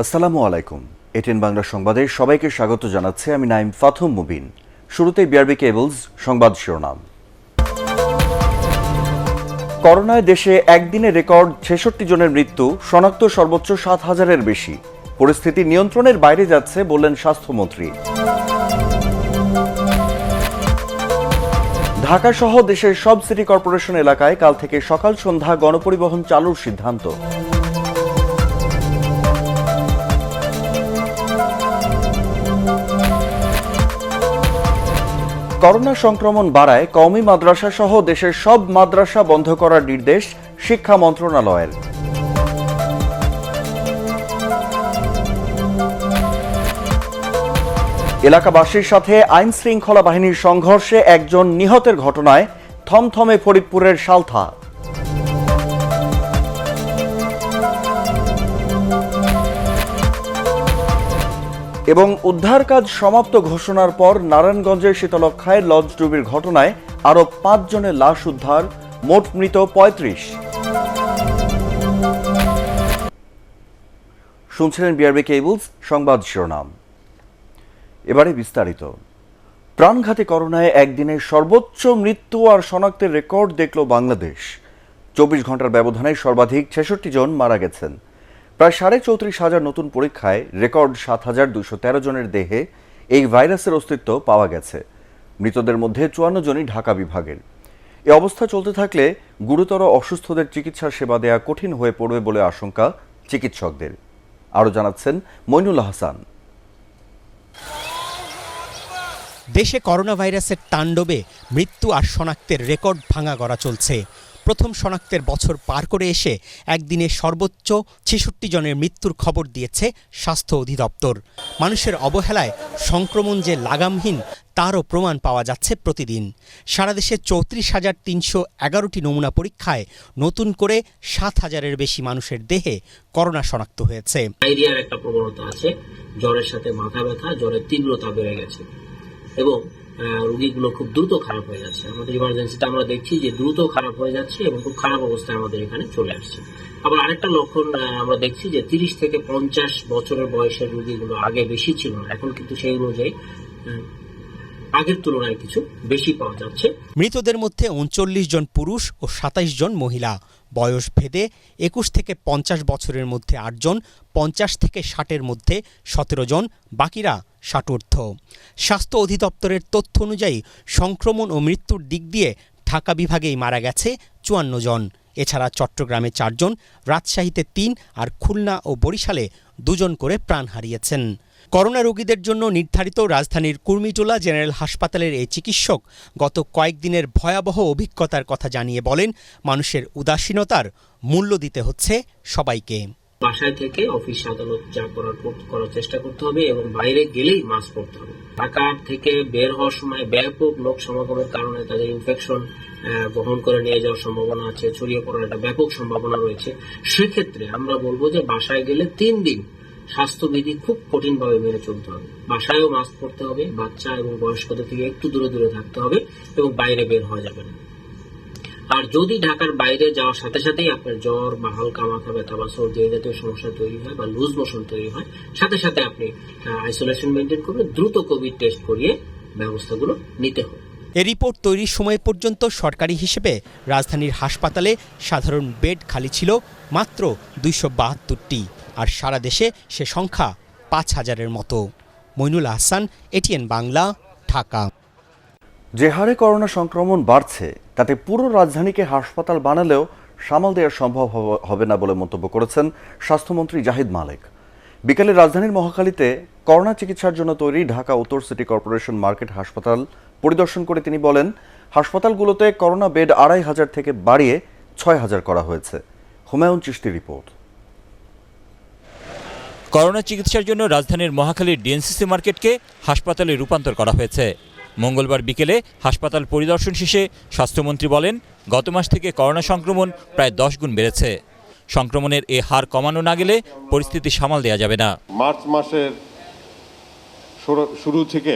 আসসালামু আলাইকুম। এটিএন বাংলা সংবাদে সবাইকে স্বাগত জানাচ্ছি আমি নাইম ফাথম মুবিন। শুরুতেই বিআরবি কেবলস সংবাদ শিরোনাম। করোনায় দেশে একদিনে রেকর্ড ৬৬ জনের মৃত্যু, শনাক্ত সর্বোচ্চ ৭,০০০-এর বেশি। পরিস্থিতি নিয়ন্ত্রণের বাইরে যাচ্ছে বললেন স্বাস্থ্যমন্ত্রী। ঢাকা সহ দেশের সব সিটি কর্পোরেশন এলাকায় কাল থেকে সকাল সন্ধ্যা গণপরিবহন চালুর সিদ্ধান্ত। করোনা সংক্রমণ বাড়ায় কওমি মাদ্রাসা সহ দেশের সব মাদ্রাসা বন্ধ করার নির্দেশ শিক্ষা মন্ত্রণালয়ের। এলাকাবাসীর সাথে আইন শৃঙ্খলা বাহিনীর সংঘর্ষে একজন নিহতের ঘটনায় থমথমে ফরিদপুরের সালথা। এবং উদ্ধার কাজ সমাপ্ত ঘোষণার পর নারায়ণগঞ্জের শীতলক্ষ্যায় লঞ্চডুবির ঘটনায় আরও ৫ জনের লাশ উদ্ধার, মোট মৃত ৩৫। শুনছিলেন বিআরবি কেবলস সংবাদ শিরোনাম। এবারে বিস্তারিত। প্রাণঘাতী করোনায় একদিনের সর্বোচ্চ মৃত্যু আর শনাক্তের রেকর্ড দেখল বাংলাদেশ। ২৪ ঘন্টার ব্যবধানে সর্বাধিক ৬৬ জন মারা গেছেন। প্রায় ৩৪,৫০০ নতুন পরীক্ষায় রেকর্ড ৭,২১৩ জনের দেহে এই ভাইরাসের অস্তিত্ব পাওয়া গেছে। মৃতদের মধ্যে ৫৪ জনই ঢাকা বিভাগের। এ অবস্থা চলতে থাকলে গুরুতর অসুস্থদের চিকিৎসার সেবা দেয়া কঠিন হয়ে পড়বে বলে আশঙ্কা চিকিৎসকদের। আরও জানাচ্ছেন মইনুল হাসান। দেশে করোনা ভাইরাসের তাণ্ডবে মৃত্যু আর শনাক্তের রেকর্ড ভাঙা গড়া চলছে। প্রথম শনাক্তের বছর পার করে এসে একদিনে সর্বোচ্চ ৬৬ জনের মৃত্যুর খবর দিয়েছে স্বাস্থ্য অধিদপ্তর। মানুষের অবহেলায় সংক্রমণ যে লাগামহীন তারও প্রমাণ পাওয়া যাচ্ছে প্রতিদিন। সারা দেশে ৩৪,৩১১টি নমুনা পরীক্ষায় নতুন করে ৭,০০০-এর বেশি মানুষের দেহে করোনা শনাক্ত হয়েছে। ডায়রিয়ার একটা প্রবণতা আছে, জ্বরের সাথে মাথা ব্যথা, জ্বরের তীব্রতা বেড়ে গেছে এবং রোগীগুলো খুব দ্রুত খারাপ হয়ে যাচ্ছে। আমাদের ইমার্জেন্সিতে আমরা দেখছি যে দ্রুত খারাপ হয়ে যাচ্ছে এবং খুব খারাপ অবস্থায় আমাদের এখানে চলে আসছে। আবার আরেকটা লক্ষণ আমরা দেখছি যে ৩০ থেকে ৫০ বছরের বয়সের রোগীগুলো আগে বেশি ছিল, এখন কিন্তু সেই অনুযায়ী আগের তুলনায় কিছু বেশি পাওয়া যাচ্ছে। মৃতদের মধ্যে ৩৯ জন পুরুষ ও ২৭ জন মহিলা। বয়স ভেদে ২১ থেকে ৫০ বছরের মধ্যে ৮ জন, ৫০ থেকে ৬০-এর মধ্যে ১৭ জন, বাকিরা ৬০ স্বাস্থ্য অধিদপ্তরের তথ্য অনুযায়ী সংক্রমণ ও মৃত্যুর দিক দিয়ে ঢাকা বিভাগেই মারা গেছে ৫৪ জন। এছাড়া চট্টগ্রামে ৪ জন, রাজশাহীতে ৩ আর খুলনা ও বরিশালে ২ জন করে প্রাণ হারিয়েছেন। করোনা রোগীদের জন্য নির্ধারিত রাজধানীর কুর্মিটোলা জেনারেল হাসপাতালের এই চিকিৎসক গত কয়েকদিনের ভয়াবহ অভিজ্ঞতার কথা জানিয়ে বলেন, মানুষের উদাসীনতার মূল্য দিতে হচ্ছে সবাইকে। বাসায় থেকে অফিস আদালত যা করার চেষ্টা করতে হবে এবং বাইরে গেলেই মাস্ক পরতে হবে। ঢাকা থেকে বের হওয়ার সময় ব্যাপক লোক সমাগমের কারণে তাদের ইনফেকশন বহন করে নিয়ে যাওয়ার সম্ভাবনা আছে, ছড়িয়ে পড়ার একটা ব্যাপক সম্ভাবনা রয়েছে। সেক্ষেত্রে আমরা বলবো যে বাসায় গেলে ৩ দিন স্বাস্থ্যবিধি খুব কঠিনভাবে মেনে চলতে হবে। বাসায়ও মাস্ক পরতে হবে, বাচ্চা এবং বয়স্কদের থেকে একটু দূরে দূরে থাকতে হবে এবং বাইরে বের হওয়া যাবে না। আর যদি ঢাকার বাইরে যাওয়ার সাথে সাথেই আপনার জ্বর বা হালকা মাথা ব্যথা বা সর্দি এই জাতীয় সমস্যা তৈরি হয় বা লুজ মোশন তৈরি হয়, সাথে সাথে আপনি আইসোলেশন মেনটেন করবেন, দ্রুত কোভিড টেস্ট করিয়ে ব্যবস্থাগুলো নিতে হবে। এ রিপোর্ট তৈরির সময় পর্যন্ত সরকারি হিসেবে রাজধানীর হাসপাতালে সাধারণ বেড খালি ছিল মাত্র ২৭২টি, আর সারা দেশে সে সংখ্যা ৫,০০০-এর মতো। মইনুল হাসান, এটিএন বাংলা, ঢাকা। যে হারে করোনা সংক্রমণ বাড়ছে তাতে পুরো রাজধানীকে হাসপাতাল বানালেও সামাল দেওয়া সম্ভব হবে না বলে মন্তব্য করেছেন স্বাস্থ্যমন্ত্রী জাহিদ মালেক। বিকেলে রাজধানীর মহাখালীতে করোনা চিকিৎসার জন্য তৈরি ঢাকা উত্তর সিটি কর্পোরেশন মার্কেট হাসপাতাল পরিদর্শন করে তিনি বলেন, হাসপাতালগুলোতে করোনা বেড ২৫০০ থেকে বাড়িয়ে ৬,০০০ করা হয়েছে। হুমায়ুন চিশতি রিপোর্ট। করোনা চিকিৎসার জন্য রাজধানীর মহাখালীর ডিএনসিসি মার্কেটকে হাসপাতালে রূপান্তর করা হয়েছে। মঙ্গলবার বিকেলে হাসপাতাল পরিদর্শন শেষে স্বাস্থ্যমন্ত্রী বলেন, গত মাস থেকে করোনা সংক্রমণ প্রায় ১০ গুণ বেড়েছে। সংক্রমণের এ হার কমানো না গেলে পরিস্থিতি সামাল দেওয়া যাবে না। মার্চ মাসের শুরু থেকে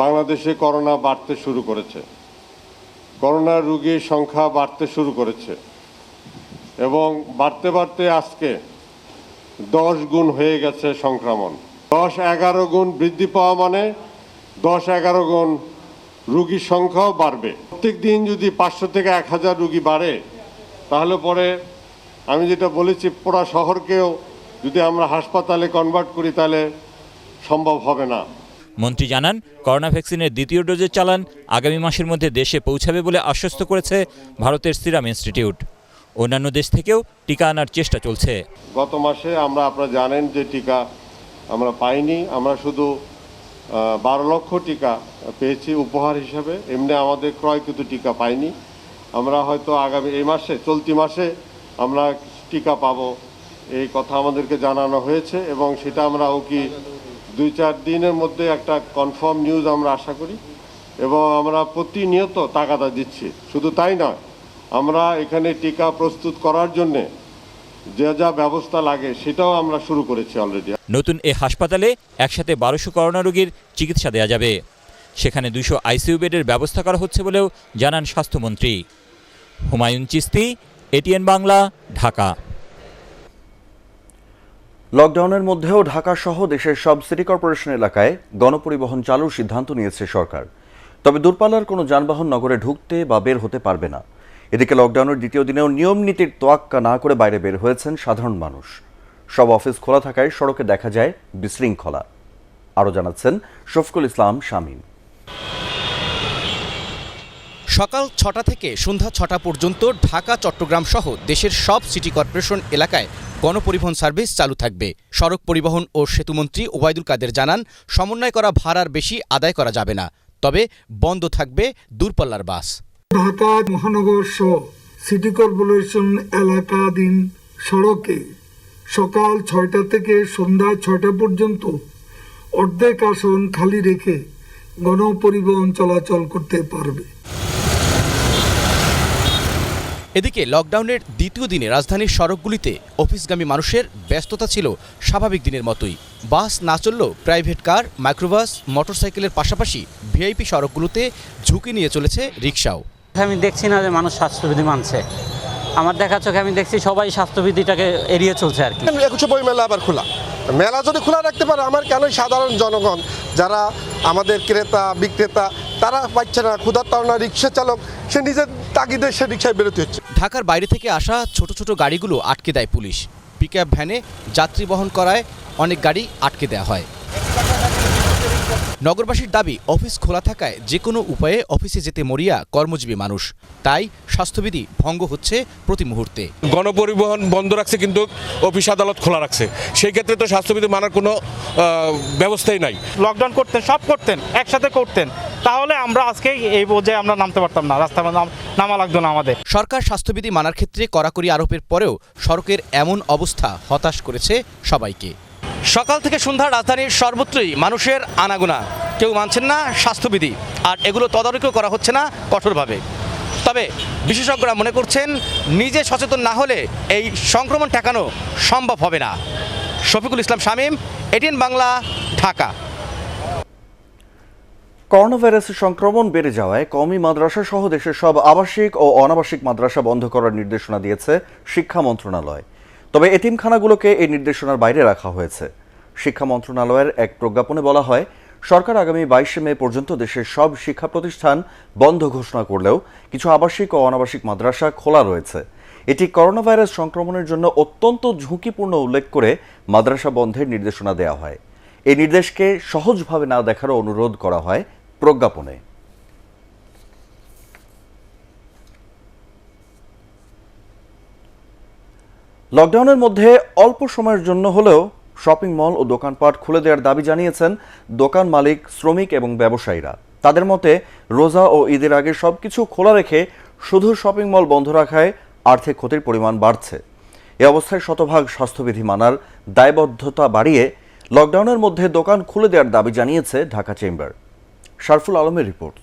বাংলাদেশে করোনা বাড়তে শুরু করেছে, করোনার রোগীর সংখ্যা বাড়তে শুরু করেছে এবং বাড়তে বাড়তে আজকে 10 গুণ হয়ে গেছে সংক্রমণ। 10-11 গুণ বৃদ্ধি পাওয়া মানে 10-11 গুণ রোগীর সংখ্যাও বাড়বে। প্রত্যেক দিন যদি 500 থেকে 1000 রোগী বাড়ে, তাহলে পরে আমি যেটা বলেছি পুরা শহরকেও যদি আমরা হাসপাতালে কনভার্ট করি তাহলে সম্ভব হবে না। মন্ত্রী জানান, করোনা ভ্যাকসিনের দ্বিতীয় ডোজের চালান আগামী মাসের মধ্যে দেশে পৌঁছাবে বলে আশ্বস্ত করেছে ভারতের সিরাম ইনস্টিটিউট। অন্যান্য দেশ থেকেও টিকা আনার চেষ্টা চলছে। গত মাসে আপনারা জানেন যে টিকা আমরা পাইনি, আমরা শুধু 12 লক্ষ টিকা পেয়েছি উপহার হিসাবে। এমনি আমাদের ক্রয়কৃত টিকা পাইনি। আমরা হয়তো আগামী এই মাসে, চলতি মাসে আমরা টিকা পাবো, এই কথা আমাদেরকে জানানো হয়েছে এবং সেটা আমরা কি 2-4 দিনের মধ্যে একটা কনফার্ম নিউজ আমরা আশা করি এবং আমরা প্রতিনিয়ত তাগাদা দিচ্ছি। শুধু তাই নয়, আমরা এখানে টিকা প্রস্তুত করার জন্যে যা ব্যবস্থা লাগে সেটাও আমরা শুরু করেছি অলরেডি। নতুন এ হাসপাতালে একসাথে 1200 করোনা রোগীর চিকিৎসা দেওয়া যাবে। সেখানে 200 আইসিইউ বেডের ব্যবস্থা করা হচ্ছে বলেও জানান স্বাস্থ্যমন্ত্রী। হুমায়ুন চিস্তি, এটিএন বাংলা, ঢাকা। লকডাউনের মধ্যেও ঢাকা সহ দেশের সব সিটি কর্পোরেশন এলাকায় গণপরিবহন চালুর সিদ্ধান্ত নিয়েছে সরকার। তবে দূরপাল্লার কোনো যানবাহন নগরে ঢুকতে বা বের হতে পারবে না। এদিকে লকডাউনের দ্বিতীয় দিনেও নিয়ম নীতির তোয়াক্কা না করে বাইরে বের হয়েছেন সাধারণ মানুষ। সব অফিস খোলা থাকায় সড়কে দেখা যায় বিশৃঙ্খলা। আরও জানাচ্ছেন শফিকুল ইসলাম শামীম। সকাল 6টা থেকে সন্ধ্যা 6টা পর্যন্ত ঢাকা, চট্টগ্রাম সহ দেশের সব সিটি কর্পোরেশন এলাকায় গণপরিবহন সার্ভিস চালু থাকবে। সড়ক পরিবহন ও সেতুমন্ত্রী ওবায়দুল কাদের জানান, সমন্বয় করা ভাড়ার বেশি আদায় করা যাবে না, তবে বন্ধ থাকবে দূরপাল্লার বাস। ঢাকা মহানগর সহ সিটি কর্পোরেশন এলাকাধীন সড়কে সকাল 6টা থেকে সন্ধ্যা 6টা পর্যন্ত অর্ধেক আসন খালি রেখে গণপরিবহন চলাচল করতে পারবে। এদিকে লকডাউনের দ্বিতীয় দিনে রাজধানীর সড়কগুলিতে অফিসগামী মানুষের ব্যস্ততা ছিল স্বাভাবিক দিনের মতোই। বাস না চললেও প্রাইভেট কার, মাইক্রোবাস, মোটরসাইকেলের পাশাপাশি ভিআইপি সড়কগুলোতে ঝুঁকি নিয়ে চলেছে রিকশাও। আমি দেখছি না যে মানুষ স্বাস্থ্যবিধি মানছে। আমার দেখা চোখে আমি দেখছি সবাই স্বাস্থ্যবিধিটাকে এড়িয়ে চলছে আর কি। 21 বই মেলা আবার খোলা, মেলা যদি খোলা রাখতে পারে আমার কেন সাধারণ জনগণ যারা আমাদের ক্রেতা বিক্রেতা তারা পাচ্ছে না, ক্ষুধার্ত না, রিক্সা চালক সে নিজের তাগিদে সে রিক্সায় বেরোতে হচ্ছে। ঢাকার বাইরে থেকে আসা ছোট ছোট গাড়িগুলো আটকে দেয় পুলিশ। পিকআপ ভ্যানে যাত্রী বহন করায় অনেক গাড়ি আটকে দেওয়া হয়। নগরবাসীর দাবি, অফিস খোলা থাকায় যে কোনো উপায়ে অফিসে যেতে মরিয়া কর্মজীবী মানুষ, তাই স্বাস্থ্যবিধি ভঙ্গ হচ্ছে প্রতি মুহূর্তে। গণপরিবহন বন্ধ রাখছে কিন্তু অফিস আদালত খোলা রাখছে, সেই ক্ষেত্রে তো স্বাস্থ্যবিধি মানার কোনো ব্যবস্থাই নাই। লকডাউন করতেন, সব করতেন, একসাথে করতেন, তাহলে আমরা আজকে এই বোঝে আমরা নামতে পারতাম না, রাস্তায় নামা লাগতো না আমাদের। সরকার স্বাস্থ্যবিধি মানার ক্ষেত্রে কড়াকড়ি আরোপের পরেও সড়কের এমন অবস্থা হতাশ করেছে সবাইকে। সকাল থেকে সন্ধ্যা রাজধানীর সর্বত্রই মানুষের আনাগোনা, কেউ মানছেন না স্বাস্থ্যবিধি, আর এগুলো তদারকিও করা হচ্ছে না কঠোরভাবে। তবে বিশেষজ্ঞরা মনে করছেন, নিজে সচেতন না হলে এই সংক্রমণ ঠেকানো সম্ভব হবে না। শফিকুল ইসলাম শামীম, এটিএন বাংলা, ঢাকা। করোনা ভাইরাসের সংক্রমণ বেড়ে যাওয়ায় কওমি মাদ্রাসা সহ দেশের সব আবাসিক ও অনাবাসিক মাদ্রাসা বন্ধ করার নির্দেশনা দিয়েছে শিক্ষা মন্ত্রণালয়। তবে এতিমখানাগুলোকে এই নির্দেশনার বাইরে রাখা হয়েছে। শিক্ষা মন্ত্রণালয়ের এক প্রজ্ঞাপনে বলা হয়, সরকার আগামী 22 মে পর্যন্ত দেশের সব শিক্ষা প্রতিষ্ঠান বন্ধ ঘোষণা করলেও কিছু আবাসিক ও অনাবাসিক মাদ্রাসা খোলা রয়েছে। এটি করোনা ভাইরাস সংক্রমণের জন্য অত্যন্ত ঝুঁকিপূর্ণ উল্লেখ করে মাদ্রাসা বন্ধের নির্দেশনা দেওয়া হয়। এই নির্দেশকে সহজভাবে না দেখারও অনুরোধ করা হয় প্রজ্ঞাপনে। লকডাউনের মধ্যে অল্প সময়ের জন্য হলেও শপিং মল ও দোকানপাট খুলে দেওয়ার দাবি জানিয়েছেন দোকান মালিক, শ্রমিক এবং ব্যবসায়ীরা। তাদের মতে, রোজা ও ঈদের আগে সবকিছু খোলা রেখে শুধু শপিং মল বন্ধ রাখায় আর্থিক ক্ষতির পরিমাণ বাড়ছে। এ অবস্থায় শতভাগ স্বাস্থ্যবিধি মানার দায়বদ্ধতা বাড়িয়ে লকডাউনের মধ্যে দোকান খুলে দেওয়ার দাবি জানিয়েছে ঢাকা চেম্বার। শারফুল আলমের রিপোর্ট।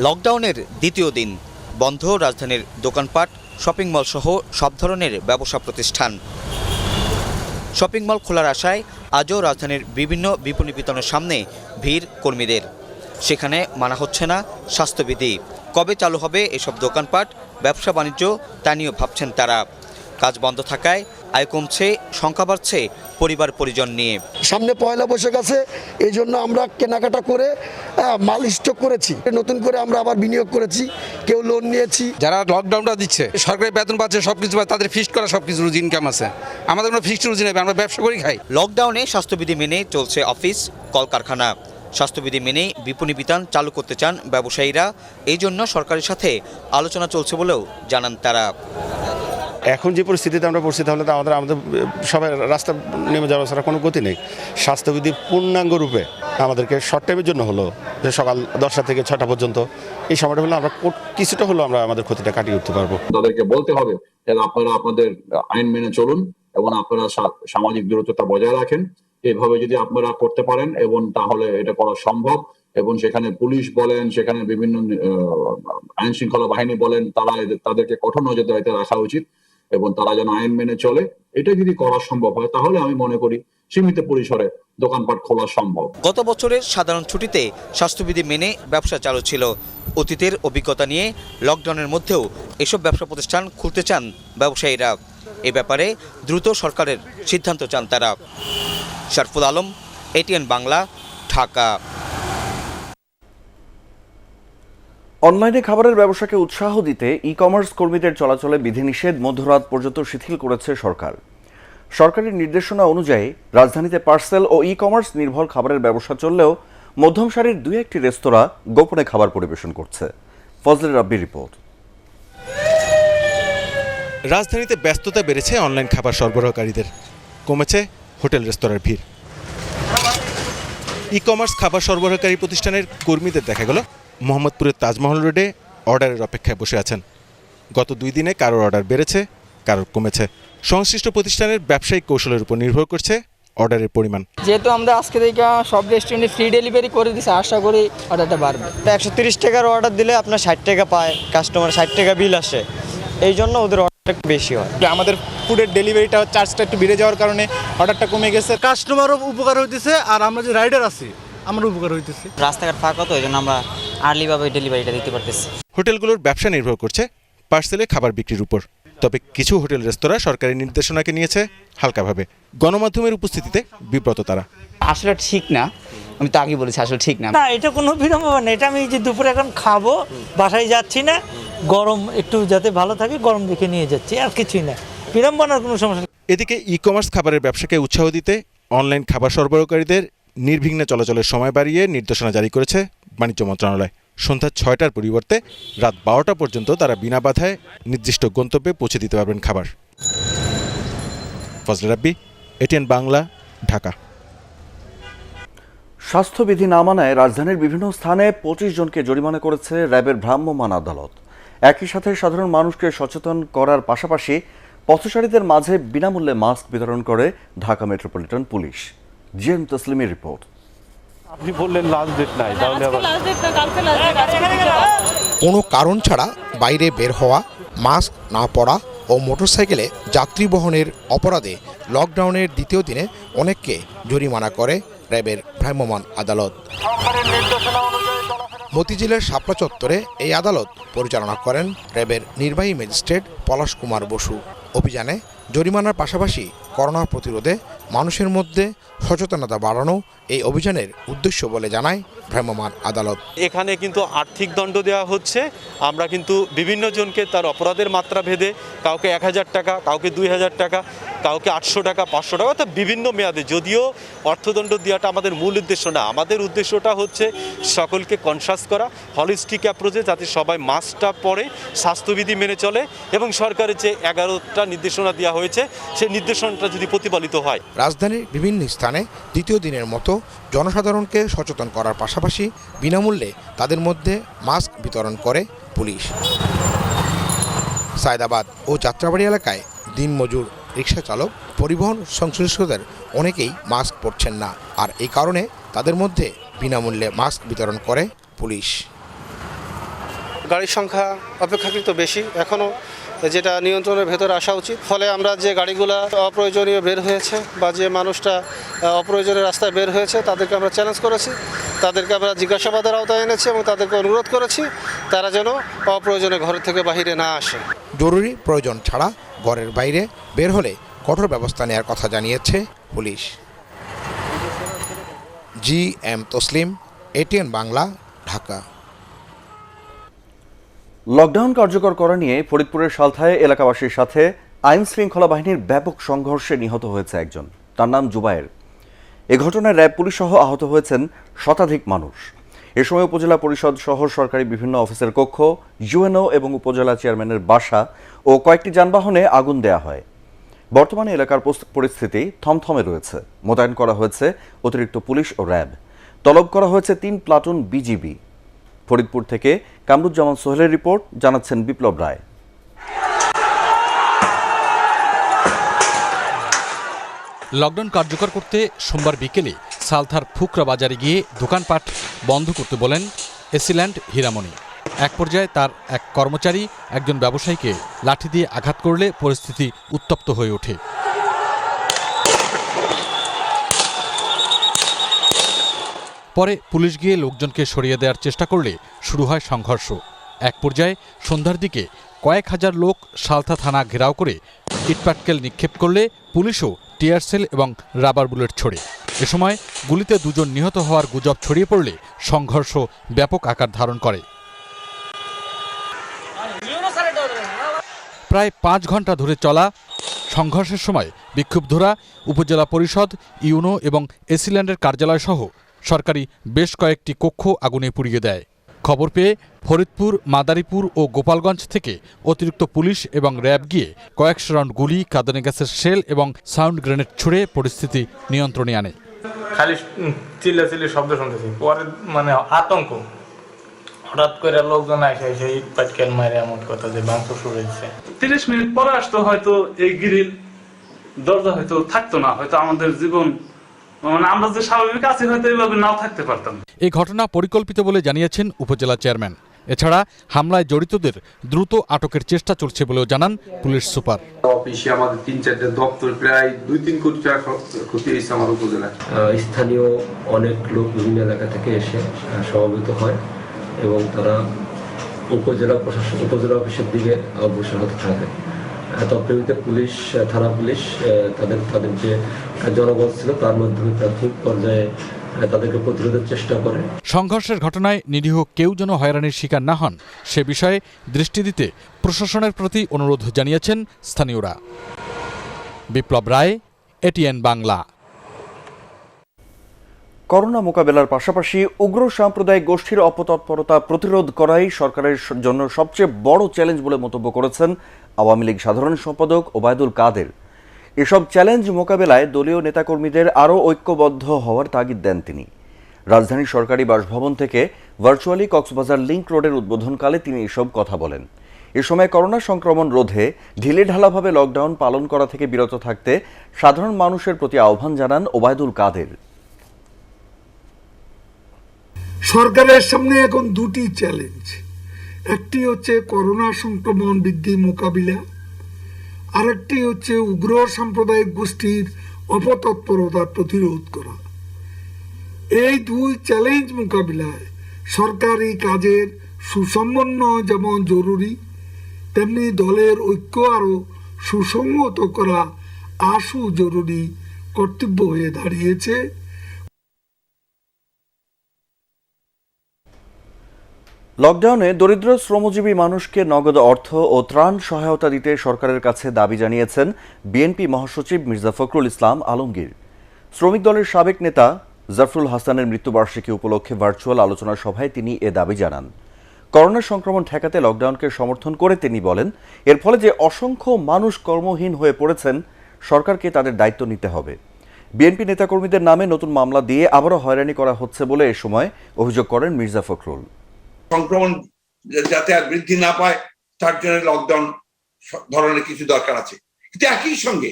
লকডাউনের দ্বিতীয় দিন, বন্ধ রাজধানীর দোকানপাট, শপিং মল সহ সব ধরনের ব্যবসা প্রতিষ্ঠান। শপিং মল খোলার আশায় আজও রাজধানীর বিভিন্ন বিপণী বিতানের সামনে ভিড় কর্মীদের। সেখানে মানা হচ্ছে না স্বাস্থ্যবিধি। কবে চালু হবে এসব দোকানপাট, ব্যবসা বাণিজ্য, তা নিয়েও ভাবছেন তারা। কাজ বন্ধ থাকায় আয় কমছে, সংখ্যা বাড়ছে পরিবার পরিজন নিয়ে। সামনে পয়লা বৈশাখ আছে, এই জন্য আমরা কেনাকাটা করে মাল স্টক করেছি, নতুন করে আমরা আবার বিনিয়োগ করেছি, কেউ লোন নিয়েছি। যারা লকডাউনটা দিচ্ছে, সরকারি বেতন পাচ্ছে, সবকিছু তাদের ফিক্সড করা সবকিছু রুজি ইনকাম আছে। আমাদের কোনো ফিক্সড রুজি নেই, আমরা ব্যবসা করি খাই। লকডাউনে স্বাস্থ্যবিধি মেনে চলছে অফিস, কলকারখানা। স্বাস্থ্যবিধি মেনে বিপণী বিতান চালু করতে চান ব্যবসায়ীরা, এই জন্য সরকারের সাথে আলোচনা চলছে বলেও জানান তারা। এখন যে পরিস্থিতিতে আমরা পড়ছি, তাহলে তো আমাদের সবাই রাস্তা নেমে যাওয়া ছাড়া কোনো গতি নেই। স্বাস্থ্যবিধি পূর্ণাঙ্গ রূপে আমাদেরকে শর্ট টাইমের জন্য হলো, যে সকাল 10টা থেকে 6টা পর্যন্ত এই সময়টা হলো আমরা কিছুটা হলো আমরা আমাদের ক্ষতিটা কাটিয়ে উঠতে পারবো। তাদেরকে বলতে হবে যে আপনারা আপনাদের আইন মেনে চলুন এবং আপনারা সামাজিক দূরত্বটা বজায় রাখেন। এভাবে যদি আপনারা করতে পারেন এবং তাহলে এটা করা সম্ভব। এবং সেখানে পুলিশ বলেন, সেখানে বিভিন্ন আইন শৃঙ্খলা বাহিনী বলেন, তাদেরকে কঠোর নজরদারিতে রাখা উচিত এবং তারা যেন আইন মেনে চলে। এটা যদি করা সম্ভব হয় তাহলে আমি মনে করি সীমিত পরিসরে দোকানপাট খোলা সম্ভব। গত বছরের সাধারণ ছুটিতে স্বাস্থ্যবিধি মেনে ব্যবসা চালু ছিল। অতীতের অভিজ্ঞতা নিয়ে লকডাউনের মধ্যেও এসব ব্যবসা প্রতিষ্ঠান খুলতে চান ব্যবসায়ীরা। এ ব্যাপারে দ্রুত সরকারের সিদ্ধান্ত চান তারা। শরফুল আলম, এটিএন বাংলা, ঢাকা। অনলাইনে খাবারের ব্যবসাকে উৎসাহ দিতে ই কমার্স কর্মীদের চলাচলে বিধিনিষেধ মধ্যরাত পর্যন্ত শিথিল করেছে সরকার। সরকারি নির্দেশনা অনুযায়ী রাজধানীতে পার্সেল ও ই কমার্স নির্ভর খাবারের ব্যবসা চললেও মধ্যম সারির 2-1টি রেস্তোরাঁ গোপনে খাবার পরিবেশন করছে। ফজলে রাব্বির রিপোর্ট। রাজধানীতে ব্যস্ততা বেড়েছে অনলাইন খাবার সরবরাহকারীদের, কমেছে হোটেল রেস্তোরাঁর ভিড়। ই কমার্স খাবার সরবরাহকারী প্রতিষ্ঠানের কর্মীদের দেখা গেল মোহাম্মদপুরের তাজমহল রোডে অর্ডারের অপেক্ষায় বসে আছেন। গত 2 দিনে কারোর অর্ডার বেড়েছে, কারোর কমেছে। সংশ্লিষ্ট প্রতিষ্ঠানের ব্যবসায়িক কৌশলের উপর নির্ভর করছে অর্ডারের পরিমাণ। যেহেতু আমরা আজকে থেকে সব রেস্টুরেন্টে ফ্রি ডেলিভারি করে দিচ্ছি, আশা করি অর্ডারটা বাড়বে। 130 টাকার অর্ডার দিলে আপনার 60 টাকা পায়, কাস্টমার 60 টাকা বিল আসে, এই জন্য ওদের অর্ডারটা একটু বেশি হয়। আমাদের ফুডের ডেলিভারিটা চার্জটা একটু বেড়ে যাওয়ার কারণে অর্ডারটা কমে গেছে। কাস্টমারও উপকার হইতেছে আর আমরা যে রাইডার আছি আমার উপকার হইতেছে। রাস্তাঘাট ফাঁকা তো, এই জন্য আমরা আর্লিভাবে ডেলিভারিটা দিতে পারতেছি। হোটেলগুলোর ব্যবসা নির্ভর করছে পার্সেলে খাবার বিক্রির উপর। তবে কিছু হোটেল রেস্তোরাঁ সরকারি নির্দেশনাকে নিয়েছে হালকাভাবে। গণমাধ্যমের উপস্থিতিতে বিব্রত তারা। আসলে ঠিক না, আমি তো আগে বলেছি আসলে ঠিক না। না, এটা কোনো বিড়ম্বনা না। এটা আমি যে দুপুরে এখন খাবো, বাসায় যাচ্ছি না, গরম একটু যাতে ভালো থাকে গরম দেখে নিয়ে যাচ্ছি, আর কিছুই না, বিড়ম্বনার কোনো সমস্যা নেই। এদিকে ই কমার্স খাবারের ব্যবসাকে উৎসাহ দিতে অনলাইন খাবার সরবরাহকারীদের নির্বিঘ্নে চলাচলের সময় বাড়িয়ে নির্দেশনা জারি করেছে বাণিজ্য মন্ত্রণালয়। সন্ধ্যা 6টার পরিবর্তে রাত 12টা পর্যন্ত তারা বিনা বাধায় নির্দিষ্ট গন্তব্যে পৌঁছে দিতে পারবেন খাবার। ফজলে রাব্বি, এটিএন বাংলা, ঢাকা। স্বাস্থ্যবিধি না মানায় রাজধানীর বিভিন্ন স্থানে 25 জনকে জরিমানা করেছে র্যাবের ভ্রাম্যমাণ আদালত। একই সাথে সাধারণ মানুষকে সচেতন করার পাশাপাশি পথচারীদের মাঝে বিনামূল্যে মাস্ক বিতরণ করে ঢাকা মেট্রোপলিটন পুলিশ। জিএম তসলিমের রিপোর্ট। আপনি বললেন লাস্ট ডেট নাই, তাহলে আবার কোনো কারণ ছাড়া বাইরে বের হওয়া, মাস্ক না পরা ও মোটরসাইকেলে যাত্রী বহনের অপরাধে লকডাউনের দ্বিতীয় দিনে অনেককে জরিমানা করে র্যাবের ভ্রাম্যমাণ আদালত। মতিঝিলের শাপলা চত্বরে এই আদালত পরিচালনা করেন র্যাবের নির্বাহী ম্যাজিস্ট্রেট পলাশ কুমার বসু। অভিযানে জরিমানার পাশাপাশি করোনা প্রতিরোধে মানুষের মধ্যে সচেতনতা বাড়ানো এই অভিযানের উদ্দেশ্য বলে জানায় ভ্রাম্যমাণ আদালত। এখানে কিন্তু আর্থিক দণ্ড দেওয়া হচ্ছে। আমরা কিন্তু বিভিন্ন জনকে তার অপরাধের মাত্রা ভেদে কাউকে 1000 টাকা, কাউকে 2000 টাকা, কাউকে 800 টাকা, 500 টাকা, অর্থাৎ বিভিন্ন মেয়াদে। যদিও অর্থদণ্ড দেওয়াটা আমাদের মূল উদ্দেশ্য না, আমাদের উদ্দেশ্যটা হচ্ছে সকলকে কনসাস করা, হলিস্টিক অ্যাপ্রোচে, যাতে সবাই মাস্কটা পরে, স্বাস্থ্যবিধি মেনে চলে এবং সরকারের যে 11টা নির্দেশনা দেওয়া হয়েছে সেই নির্দেশনাটা যদি প্রতিপালিত হয়। রাজধানীর বিভিন্ন স্থানে দ্বিতীয় দিনের মতো জনসাধারণকে সচেতন করার পাশাপাশি বিনামূল্যে তাদের মধ্যে মাস্ক বিতরণ করে পুলিশ। সায়দাবাদ ও যাত্রাবাড়ি এলাকায় দিনমজুর, রিক্সা চালক, পরিবহন সংশ্লিষ্টদের অনেকেই মাস্ক পরছেন না, আর এই কারণে তাদের মধ্যে বিনামূল্যে মাস্ক বিতরণ করে পুলিশ। গাড়ির সংখ্যা অপেক্ষাকৃত বেশি, এখনও যেটা নিয়ন্ত্রণের ভেতরে আসা উচিত। ফলে আমরা যে গাড়িগুলো অপ্রয়োজনীয় বের হয়েছে বা যে মানুষটা অপ্রয়োজনীয় রাস্তায় বের হয়েছে তাদেরকে আমরা চ্যালেঞ্জ করেছি, তাদেরকে আমরা জিজ্ঞাসাবাদের আওতায় এনেছি এবং তাদেরকে অনুরোধ করেছি তারা যেন অপ্রয়োজনে ঘর থেকে বাহিরে না আসে। জরুরি প্রয়োজন ছাড়া ঘরের বাইরে বের হলে কঠোর ব্যবস্থা নেওয়ার কথা জানিয়েছে police. GM Taslim, ATN Bangla, Dhaka. Lockdown কার্যকর করা নিয়ে ফরিদপুরের সালথায় এলাকাবাসীর সাথে আইন শৃঙ্খলা বাহিনীর ব্যাপক সংঘর্ষে নিহত হয়েছে একজন, তার নাম জুবায়ের। এ ঘটনায় র্যাব পুলিশ সহ আহত হয়েছেন শতাধিক মানুষ। এ সময় উপজেলা পরিষদ সহ সরকারি বিভিন্ন অফিসের কক্ষ, ইউএনও এবং উপজেলা চেয়ারম্যানের বাসা ও কয়েকটি যানবাহনে আগুন দেয়া হয়। বর্তমানে এলাকার পরিস্থিতি থমথমে রয়েছে। মোতায়েন করা হয়েছে অতিরিক্ত পুলিশ ও র্যাব। তলব করা হয়েছে 3 প্লাটুন বিজিবি। ফরিদপুর থেকে কামরুজ্জামান সোহেলের রিপোর্ট, জানাচ্ছেন বিপ্লব রায়। লকডাউন কার্যকর করতে সোমবার বিকেলে সালথার ফুকরা বাজারে গিয়ে দোকানপাট বন্ধ করতে বলেন এসিল্যান্ড হীরামণি। এক পর্যায়ে তার এক কর্মচারী একজন ব্যবসায়ীকে লাঠি দিয়ে আঘাত করলে পরিস্থিতি উত্তপ্ত হয়ে ওঠে। পরে পুলিশ গিয়ে লোকজনকে সরিয়ে দেওয়ার চেষ্টা করলে শুরু হয় সংঘর্ষ। এক পর্যায়ে সন্ধ্যার দিকে কয়েক হাজার লোক সালথা থানা ঘেরাও করে ইটপাটকেল নিক্ষেপ করলে পুলিশও টিয়ার সেল এবং রাবার বুলেট ছোড়ে। এ সময় গুলিতে 2 জন নিহত হওয়ার গুজব ছড়িয়ে পড়লে সংঘর্ষ ব্যাপক আকার ধারণ করে। প্রায় 5 ঘন্টা ধরে চলা সংঘর্ষের সময় বিক্ষুব্ধরা উপজেলা পরিষদ, ইউনো এবং এসিল্যান্ডের কার্যালয় সহ সরকারি বেশ কয়েকটি কক্ষ আগুনে পুড়িয়ে দেয়। খবর পেয়ে ফরিদপুর, মাদারীপুর ও গোপালগঞ্জ থেকে অতিরিক্ত পুলিশ এবং র্যাব গিয়ে কয়েকশো রাউন্ড গুলি, কাঁদানে গ্যাসের শেল এবং সাউন্ড গ্রেনেড ছুড়ে পরিস্থিতি নিয়ন্ত্রণে আনে। খালি চিল্লাচিল্লি শব্দ শুনতেছি, পরে মানে আতঙ্ক, হঠাৎ করে লোকজন এসে ইট পাটকেল মারে এমন কথা যে ভাঙচুর শুরু হয়েছে। 30 মিনিট পরে আসতো হয়তো এই গ্রিল দরজা হয়তো থাকতো না, হয়তো আমাদের জীবন মানে আমরা যে স্বাভাবিক আছি হয়তো এইভাবে নাও থাকতে পারতাম। এই ঘটনা পরিকল্পিত বলে জানিয়েছেন উপজেলা চেয়ারম্যান। এছাড়া হামলায় জড়িতদের দ্রুত আটকের চেষ্টা চলছে বলেও জানান পুলিশ সুপার। অফিসে আমাদের 3-4টা দপ্তর, প্রায় 2-3 কোটি টাকা ক্ষতি হয়েছে আমার উপজেলায়। স্থানীয় অনেক লোক বিভিন্ন এলাকা থেকে এসে সমবেত হয় এবং তারা উপজেলা প্রশাসন, উপজেলা অফিসের দিকে অগ্রসর হতে থাকে। তৎপ্রেমিতে পুলিশ, থানা পুলিশ তাদের যে জনবল ছিল তার মাধ্যমে প্রাথমিক পর্যায়ে তাদেরকে প্রতিরোধের চেষ্টা করে। সংঘর্ষের ঘটনায় নিরীহ কেউ যেন হয়রানির শিকার না হন সে বিষয়ে দৃষ্টি দিতে প্রশাসনের প্রতি অনুরোধ জানিয়েছেন স্থানীয়রা। বিপ্লব রায়, ATN বাংলা। করোনা মোকাবেলার পাশাপাশি উগ্র সাম্প্রদায়িক গোষ্ঠীর অপতৎপরতা প্রতিরোধ করাই সরকারের জন্য সবচেয়ে বড় চ্যালেঞ্জ বলে মন্তব্য করেছেন আওয়ামী লীগ সাধারণ সম্পাদক ওবায়দুল কাদের। এসব চ্যালেঞ্জ মোকাবেলায় দলীয় নেতাকর্মীদের আরও ঐক্যবদ্ধ হওয়ার তাগিদ দেন তিনি। রাজধানীর সরকারি বাসভবন থেকে ভার্চুয়ালি কক্সবাজার লিংক রোডের উদ্বোধনকালে তিনি এসব কথা বলেন। এ সময় করোনা সংক্রমণ রোধে ঢিলেঢালাভাবে লকডাউন পালন করা থেকে বিরত থাকতে সাধারণ মানুষের প্রতি আহ্বান জানান ওবায়দুল কাদের। সরকারের সামনে এখন 2টি চ্যালেঞ্জ। একটি হচ্ছে করোনা সংক্রমণ বৃদ্ধি মোকাবিলা, আরেকটি হচ্ছে উগ্র সাম্প্রদায়িক গোষ্ঠীর অপতৎপরতা প্রতিরোধ করা। এই 2 চ্যালেঞ্জ মোকাবিলায় সরকারি কাজের সুসমন্বয় যেমন জরুরি, তেমনি দলের ঐক্য আরও সুসংহত করা আশু জরুরি কর্তব্য হয়ে দাঁড়িয়েছে। লকডাউনে দরিদ্র শ্রমজীবী মানুষকে নগদ অর্থ ও ত্রাণ সহায়তা দিতে সরকারের কাছে দাবি জানিয়েছেন বিএনপি মহাসচিব মির্জা ফখরুল ইসলাম আলমগীর। শ্রমিক দলের সাবেক নেতা জাফরুল হাসানের মৃত্যুবার্ষিকী উপলক্ষে ভার্চুয়াল আলোচনা সভায় তিনি এ দাবি জানান। করোনা সংক্রমণ ঠেকাতে লকডাউনকে সমর্থন করে তিনি বলেন, এর ফলে যে অসংখ্য মানুষ কর্মহীন হয়ে পড়েছেন, সরকারকে তাদের দায়িত্ব নিতে হবে। বিএনপি নেতাকর্মীদের নামে নতুন মামলা দিয়ে আবারও হয়রানি করা হচ্ছে বলে এ সময় অভিযোগ করেন মির্জা ফখরুল। সংক্রমণ যাতে আর বৃদ্ধি না পায় তার জন্য লকডাউন ধরনের কিছু দরকার আছে। কিন্তু একই সঙ্গে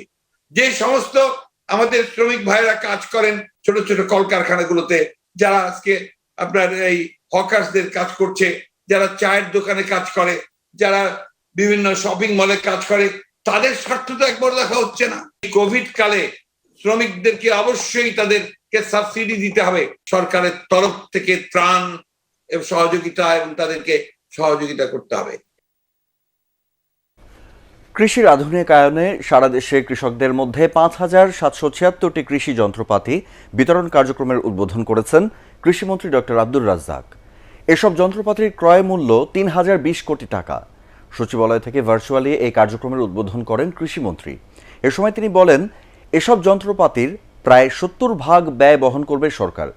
যে সমস্ত আমাদের শ্রমিক ভাইয়েরা কাজ করেন ছোট ছোট কলকারখানাগুলোতে, যারা আজকে আপনার এই হকার্সদের কাজ করছে, যারা চায়ের দোকানে কাজ করে, যারা বিভিন্ন শপিং মলে কাজ করে, তাদের স্বার্থ তো একবার দেখা হচ্ছে না। কোভিড কালে শ্রমিকদেরকে অবশ্যই তাদেরকে সাবসিডি দিতে হবে সরকারের তরফ থেকে, ত্রাণ সহযোগিতা, এবং তাদেরকে সহযোগিতা করতে হবে। কৃষির আধুনিকায়নে সারা দেশে কৃষকদের মধ্যে ৫,৭৭৬টি কৃষি যন্ত্রপাতি বিতরণ কার্যক্রমের উদ্বোধন করেছেন কৃষিমন্ত্রী ডক্টর আব্দুর রাজ্জাক। এসব যন্ত্রপাতির ক্রয় মূল্য ৩,০২০ কোটি টাকা। সচিবালয় থেকে ভার্চুয়ালি এই কার্যক্রমের উদ্বোধন করেন কৃষিমন্ত্রী। এ সময় তিনি বলেন, এসব যন্ত্রপাতির প্রায় ৭০% ব্যয় বহন করবে সরকার।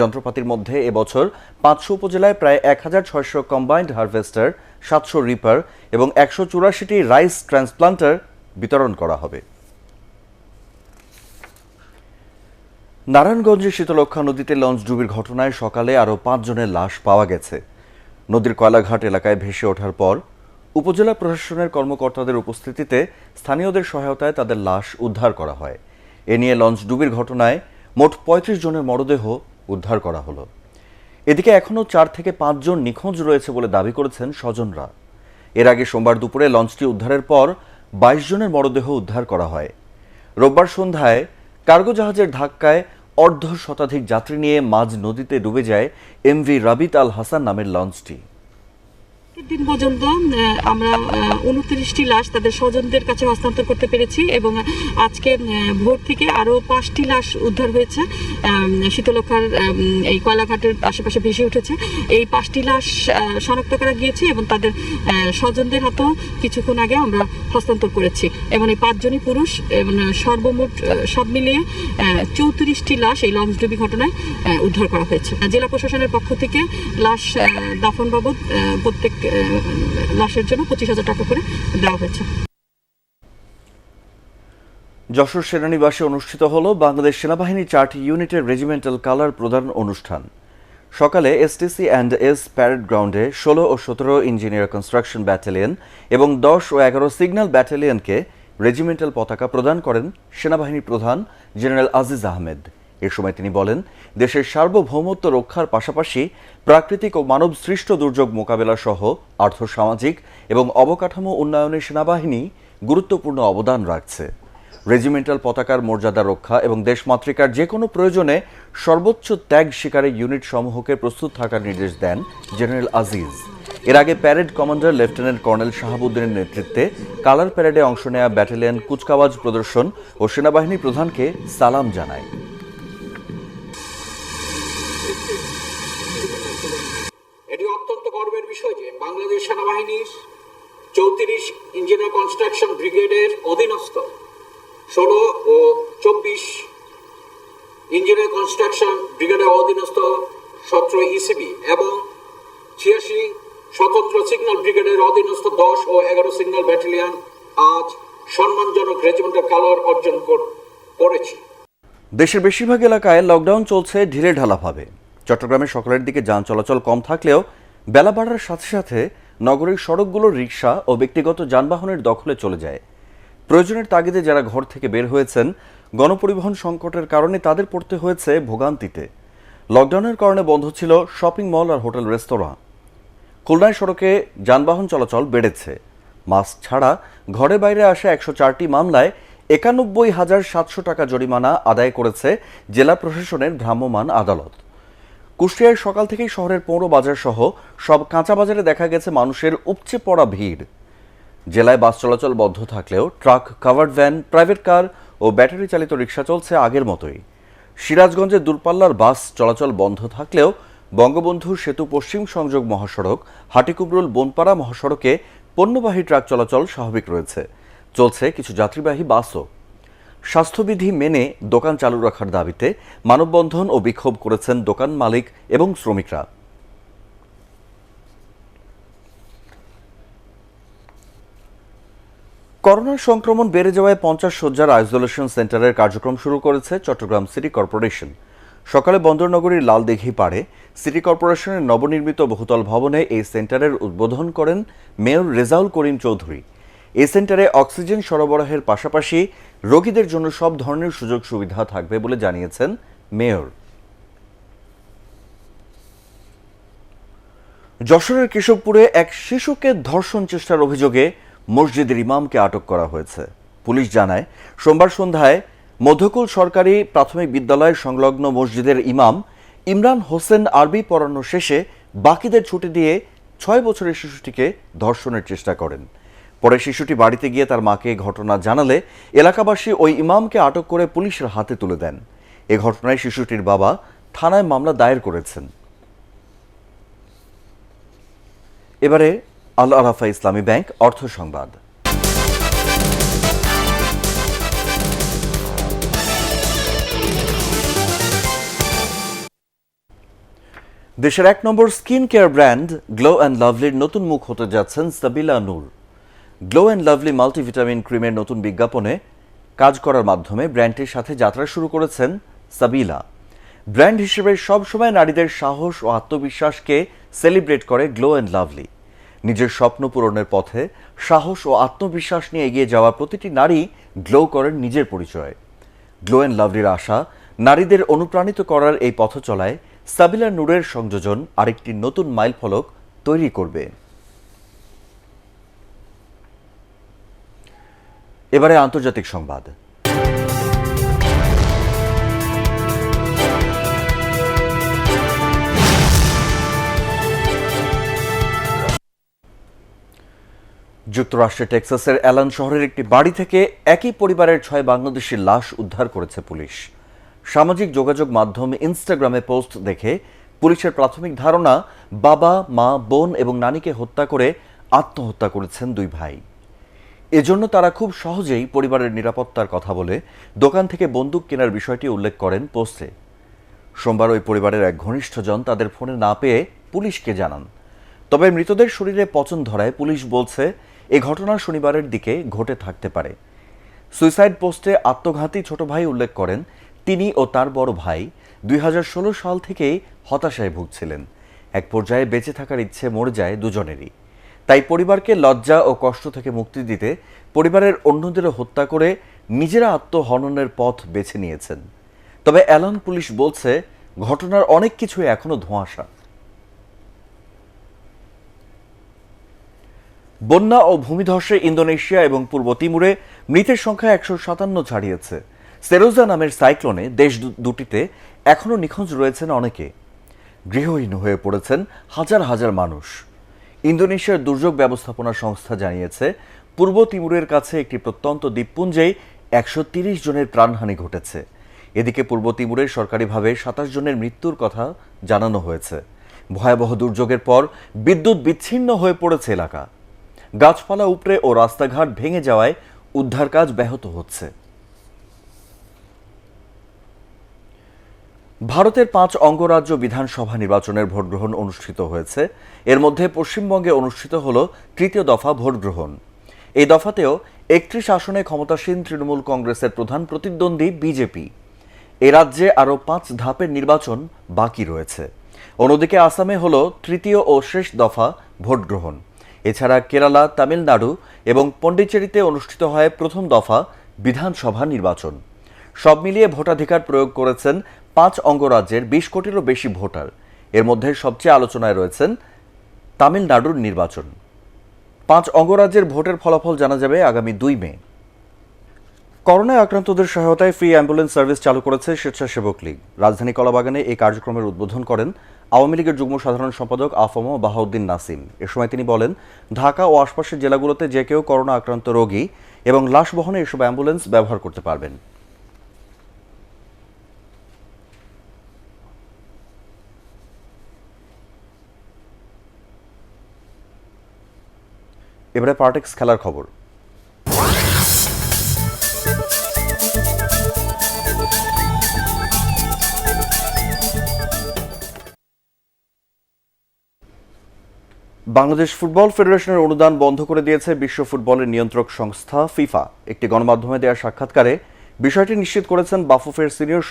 যন্ত্রপাতির মধ্যে এবছর ৫০০ উপজেলায় প্রায় ১,৬০০ কম্বাইন্ড হারভেস্টার, ৭০০ রিপার এবং ১৮৪টি রাইস ট্রান্সপ্লান্টার বিতরণ করা হবে। নারায়ণগঞ্জের শীতলক্ষ্যা নদীতে লঞ্চ ডুবির ঘটনায় সকালে আরও ৫ জনের লাশ পাওয়া গেছে। নদীর কয়লাঘাট এলাকায় ভেসে ওঠার পর উপজেলা প্রশাসনের কর্মকর্তাদের উপস্থিতিতে স্থানীয়দের সহায়তায় তাদের লাশ উদ্ধার করা হয়। এ নিয়ে লঞ্চ ডুবির ঘটনায় মোট ৩৫ জনের মরদেহ উদ্ধার করা হলো। এদিকে এখনও ৪ থেকে ৫ জন নিখোঁজ রয়েছে বলে দাবি করেছেন স্বজনরা। এর আগে সোমবার দুপুরে লঞ্চটি উদ্ধারের পর ২২ জনের মরদেহ উদ্ধার করা হয়। রোববার সন্ধ্যায় কার্গো জাহাজের ধাক্কায় অর্ধ শতাধিক যাত্রী নিয়ে মাঝ নদীতে ডুবে যায় এমভি রাবিত আল হাসান নামের লঞ্চটি। দিন পর্যন্ত আমরা ২৯টি লাশ তাদের স্বজনদের কাছে হস্তান্তর করতে পেরেছি এবং আজকে ভোর থেকে আরো 5টি লাশ উদ্ধার হয়েছে। শীতলক্ষ্যার এই কয়লাঘাটের আশেপাশে ভেসে উঠেছে। এই 5টি লাশ শনাক্ত করা গিয়েছে এবং তাদের স্বজনদের হাতেও কিছুক্ষণ আগে আমরা হস্তান্তর করেছি এবং এই 5 জনই পুরুষ এবং সর্বমোট সব মিলিয়ে 34টি লাশ এই লঞ্চ ডুবি ঘটনায় উদ্ধার করা হয়েছে। জেলা প্রশাসনের পক্ষ থেকে লাশ দাফন বাবদ প্রত্যেক লাশের জন্য 25,000 টাকা করে দেওয়া হয়েছে। যশোর সেনানিবাসে অনুষ্ঠিত হল বাংলাদেশ সেনাবাহিনী 4টি ইউনিটের রেজিমেন্টাল কালার প্রদান অনুষ্ঠান। সকালে এসটিসি অ্যান্ড এস প্যারেড গ্রাউন্ডে 16 ও 17 ইঞ্জিনিয়ার কনস্ট্রাকশন ব্যাটালিয়ন এবং 10 ও 11 সিগন্যাল ব্যাটালিয়নকে রেজিমেন্টাল পতাকা প্রদান করেন সেনাবাহিনী প্রধান জেনারেল আজিজ আহমেদ। এ সময় তিনি বলেন, দেশের সার্বভৌমত্ব রক্ষার পাশাপাশি প্রাকৃতিক ও মানব সৃষ্ট দুর্যোগ মোকাবেলা সহ আর্থসামাজিক এবং অবকাঠামো উন্নয়নে সেনাবাহিনী গুরুত্বপূর্ণ অবদান রাখছে। রেজিমেন্টাল পতাকার মর্যাদা রক্ষা এবং দেশমাতৃকার যে কোনো প্রয়োজনে সর্বোচ্চ ত্যাগ শিকারে ইউনিট সমূহকে প্রস্তুত থাকার নির্দেশ দেন জেনারেল আজিজ। এর আগে প্যারেড কমান্ডার লেফটেন্যান্ট কর্নেল শাহাবুদ্দিনের নেতৃত্বে কালার প্যারেডে অংশ নেওয়া ব্যাটালিয়ন কুচকাওয়াজ প্রদর্শন ও সেনাবাহিনী প্রধানকে সালাম জানায়। এটি অত্যন্ত গর্বের বিষয় যে বাংলাদেশ সেনাবাহিনীর 34 ইঞ্জিনিয়ার কনস্ট্রাকশন ব্রিগেডের অধীনস্থ 16 ও 24 ইঞ্জিনিয়ার কনস্ট্রাকশন ব্রিগেডের অধীনস্থ 17 ইসিবি এবং 86 স্বতন্ত্র সিগন্যাল ব্রিগেডের অধীনস্থ 10 ও 11 সিগন্যাল ব্যাটালিয়ন আজ সম্মানজনক রেজিমেন্টাল কালার অর্জন করেছে। দেশের বেশিরভাগ এলাকায় লকডাউন চলছে ঢিলে ঢালাভাবে। চট্টগ্রামে সকালের দিকে যান চলাচল কম থাকলেও বেলা বাড়ার সাথে সাথে নগরীর সড়কগুলোর রিকশা ও ব্যক্তিগত যানবাহনের দখলে চলে যায়। প্রয়োজনের তাগিদে যারা ঘর থেকে বের হয়েছেন, গণপরিবহন সংকটের কারণে তাদের পড়তে হয়েছে ভোগান্তিতে। লকডাউনের কারণে বন্ধ ছিল শপিং মল আর হোটেল রেস্তোরাঁ। খুলনায় সড়কে যানবাহন চলাচল বেড়েছে। মাস্ক ছাড়া ঘরে বাইরে আসা 104টি মামলায় 91,700 টাকা জরিমানা আদায় করেছে জেলা প্রশাসনের ভ্রাম্যমাণ আদালত। কুষ্টিয়ায় সকাল থেকেই শহরের পৌর বাজার সহ সব কাঁচা বাজারে দেখা গেছে মানুষের উপচে পড়া ভিড়। জেলায় বাস চলাচল বন্ধ থাকলেও truck, covered van, private car ও ব্যাটারি চালিত রিক্সা চলছে আগের মতোই। সিরাজগঞ্জে দূরপাল্লার বাস চলাচল বন্ধ থাকলেও বঙ্গবন্ধু সেতু পশ্চিম সংযোগ মহাসড়ক, হাটিকুমরুল বনপাড়া মহাসড়কে পণ্যবাহী ট্রাক চলাচল স্বাভাবিক রয়েছে। চলছে কিছু যাত্রীবাহী বাসও। স্বাস্থ্যবিধি মেনে দোকান চালু রাখার দাবিতে মানববন্ধন ও বিক্ষোভ করেছেন দোকান মালিক এবং শ্রমিকরা। করোনার সংক্রমণ বেড়ে যাওয়ায় 50 শয্যার আইসোলেশন সেন্টারের কার্যক্রম শুরু করেছে চট্টগ্রাম সিটি কর্পোরেশন। সকালে বন্দরনগরীর লালদিঘি পাড়ে সিটি কর্পোরেশনের নবনির্মিত বহুতল ভবনে এই সেন্টারের উদ্বোধন করেন মেয়র রেজাউল করিম চৌধুরী। এই সেন্টারে অক্সিজেন সরবরাহের পাশাপাশি রোগীদের জন্য সব ধরনের সুযোগ সুবিধা থাকবে বলে জানিয়েছেন মেয়র। যশোরের কেশবপুরে এক শিশুকে ধর্ষণ চেষ্টার অভিযোগে মসজিদের ইমামকে আটক করা হয়েছে। পুলিশ জানায়, সোমবার সন্ধ্যায় মধ্যকুল সরকারি প্রাথমিক বিদ্যালয়ের সংলগ্ন মসজিদের ইমাম ইমরান হোসেন আরবি পড়ানো শেষে বাকিদের ছুটি দিয়ে 6 বছরের শিশুটিকে ধর্ষণের চেষ্টা করেন। পরে শিশুটি বাড়িতে গিয়ে তার মাকে ঘটনা জানালে এলাকাবাসী ওই ইমামকে আটক করে পুলিশের হাতে তুলে দেন। এ ঘটনায় শিশুটির বাবা থানায় মামলা দায়ের করেছেন। এবারে আল আরাফা ইসলামী ব্যাংক অর্থ সংবাদ। দেশের 1 নম্বর skin care brand Glow and লাভলির নতুন মুখ হতে যাচ্ছেন Sabila Noor. Glow and Lovely multivitamin ক্রিমের নতুন বিজ্ঞাপনে কাজ করার মাধ্যমে ব্র্যান্ডটির সাথে যাত্রা শুরু করেছেন সাবিলা। ব্র্যান্ড হিসেবে সবসময় নারীদের সাহস ও আত্মবিশ্বাসকে সেলিব্রেট করে গ্লো অ্যান্ড লাভলি। নিজের স্বপ্ন পূরণের পথে সাহস ও আত্মবিশ্বাস নিয়ে এগিয়ে যাওয়া প্রতিটি নারী গ্লো করেন নিজের পরিচয়। গ্লো অ্যান্ড লাভলির আশা নারীদের অনুপ্রাণিত করার এই পথ চলায় সাবিলা নূরের সংযোজন আরেকটি নতুন মাইলফলক তৈরি করবে। এবারে আন্তর্জাতিক সংবাদ। যুক্তরাষ্ট্রের টেক্সাসের অ্যালান শহরের একটি বাড়ি থেকে একই পরিবারের 6 বাংলাদেশির লাশ উদ্ধার করেছে পুলিশ। সামাজিক যোগাযোগ মাধ্যম ইনস্টাগ্রামে পোস্ট দেখে পুলিশের প্রাথমিক ধারণা বাবা, মা, বোন এবং নানিকে হত্যা করে আত্মহত্যা করেছেন দুই ভাই। এজন্য তারা খুব সহজেই পরিবারের নিরাপত্তার কথা বলে দোকান থেকে বন্দুক কেনার বিষয়টি উল্লেখ করেন পোস্টে। সোমবার ওই পরিবারের এক ঘনিষ্ঠজন তাদের ফোনে না পেয়ে পুলিশকে জানান। তবে মৃতদের শরীরে পচন ধরায় পুলিশ বলছে এ ঘটনা শনিবারের দিকে ঘটে থাকতে পারে। সুইসাইড পোস্টে আত্মঘাতী ছোট ভাই উল্লেখ করেন তিনি ও তার বড় ভাই 2016 সাল থেকেই হতাশায় ভুগছিলেন। এক পর্যায়ে বেঁচে থাকার ইচ্ছে মরে যায় দুজনেরই। তাই পরিবারকে লজ্জা ও কষ্ট থেকে মুক্তি দিতে পরিবারের অন্যদেরও হত্যা করে নিজেরা আত্মহননের পথ বেছে নিয়েছেন। তবে অ্যালান পুলিশ বলছে ঘটনার অনেক কিছুই এখনো ধোঁয়াশা। বন্যা ও ভূমিধসে ইন্দোনেশিয়া এবং পূর্ব তিমুরে মৃতের সংখ্যা 157 ছাড়িয়েছে। সেরোজা নামের সাইক্লোনে দেশ দুটিতে এখনও নিখোঁজ রয়েছেন অনেকে। গৃহহীন হয়ে পড়েছেন হাজার হাজার মানুষ। ইন্দোনেশিয়ার দুর্যোগ ব্যবস্থাপনা সংস্থা জানিয়েছে পূর্ব তিমুরের কাছে একটি প্রত্যন্ত দ্বীপপুঞ্জেই 130 জনের প্রাণহানি ঘটেছে। এদিকে পূর্ব তিমুরের সরকারিভাবে 27 জনের মৃত্যুর কথা জানানো হয়েছে। ভয়াবহ দুর্যোগের পর বিদ্যুৎ বিচ্ছিন্ন হয়ে পড়েছে এলাকা। গাছপালা উপড়ে ও রাস্তাঘাট ভেঙে যাওয়ায় উদ্ধার কাজ ব্যাহত হচ্ছে। ভারতের 5 অঙ্গরাজ্য বিধানসভা নির্বাচনের ভোটগ্রহণ অনুষ্ঠিত হয়েছে। এর মধ্যে পশ্চিমবঙ্গে অনুষ্ঠিত হল তৃতীয় দফা ভোটগ্রহণ। এই দফাতেও 31 আসনে ক্ষমতাসীন তৃণমূল কংগ্রেসের প্রধান প্রতিদ্বন্দ্বী বিজেপি। এ রাজ্যে আরও 5 ধাপের নির্বাচন বাকি রয়েছে। অন্যদিকে আসামে হল তৃতীয় ও শেষ দফা ভোটগ্রহণ। এছাড়া কেরালা, তামিলনাড়ু এবং পন্ডিচেরিতে অনুষ্ঠিত হয় প্রথম দফা বিধানসভা নির্বাচন। সব মিলিয়ে ভোটাধিকার প্রয়োগ করেছেন 5 অঙ্গরাজ্যের 20 কোটিরও বেশি ভোটার। এর মধ্যে সবচেয়ে আলোচনায় রয়েছেন তামিলনাড়ুর নির্বাচন। 5 অঙ্গরাজ্যের ভোটের ফলাফল জানা যাবে আগামী 2 মে। করোনায় আক্রান্তদের সহায়তায় ফ্রি অ্যাম্বুলেন্স সার্ভিস চালু করেছে স্বেচ্ছাসেবক লীগ। রাজধানী কলাবাগানে এই কার্যক্রমের উদ্বোধন করেন আওয়ামী লীগের যুগ্ম সাধারণ সম্পাদক আফম বাহাউদ্দিন নাসিম। এ সময় তিনি বলেন, ঢাকা ও আশপাশের জেলাগুলোতে যে কেউ করোনা আক্রান্ত রোগী এবং লাশ বহনে এসব অ্যাম্বুলেন্স ব্যবহার করতে পারবেন। এবারে পার্টেক্স খেলার খবর। বাংলাদেশ ফুটবল ফেডারেশনের অনুদান বন্ধ করে দিয়েছে বিশ্ব ফুটবলের নিয়ন্ত্রক সংস্থা ফিফা। একটি গণমাধ্যমে দেওয়া সাক্ষাৎকারে বিষয়টি নিশ্চিত করেছেন বাফুফের সিনিয়র